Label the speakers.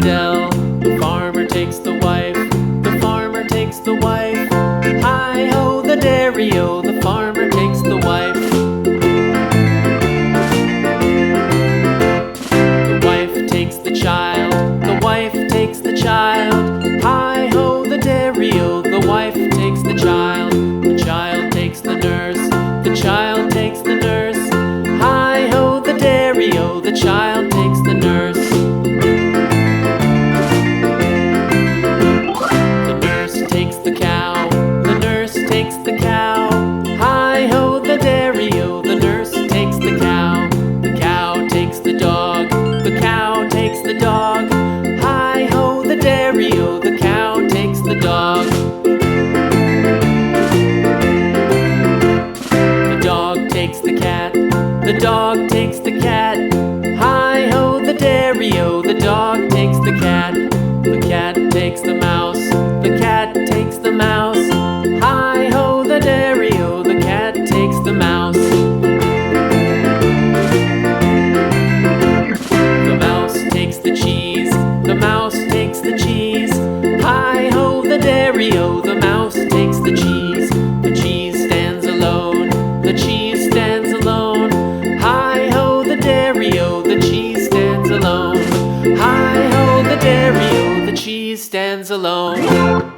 Speaker 1: dell. The farmer takes the wife, the farmer takes the wife. Hi-ho, the dairy-o, the farmer takes the wife. The wife takes the child, the wife takes the child. Hi-ho, the dairy-o, the wife takes the child. The child takes the nurse, the child takes the nurse. Hi-ho, the dairy-o, the child takes the nurse. The nurse takes the cow, the nurse takes the cow. Hi-ho, the dairy-o, the nurse takes the cow. The cow takes the dog, the cow takes the dog. Hi-ho, the dairy-o, the cow takes the dog. The dog takes the cat, the dog takes the cat. Hi-ho, the dairy-o, the dog takes the cat. The cat takes the mouse, the cat takes the mouse. Hi-ho, the dairy-o, the cat takes the mouse. The mouse takes the cheese, the mouse takes the cheese. Hi-ho, the dairy-o, the mouse takes the cheese. The cheese stands alone, the cheese stands alone. Hi-ho, the dairy-o, the cheese stands alone. Hi-ho, the dairy-o, the cheese stands alone.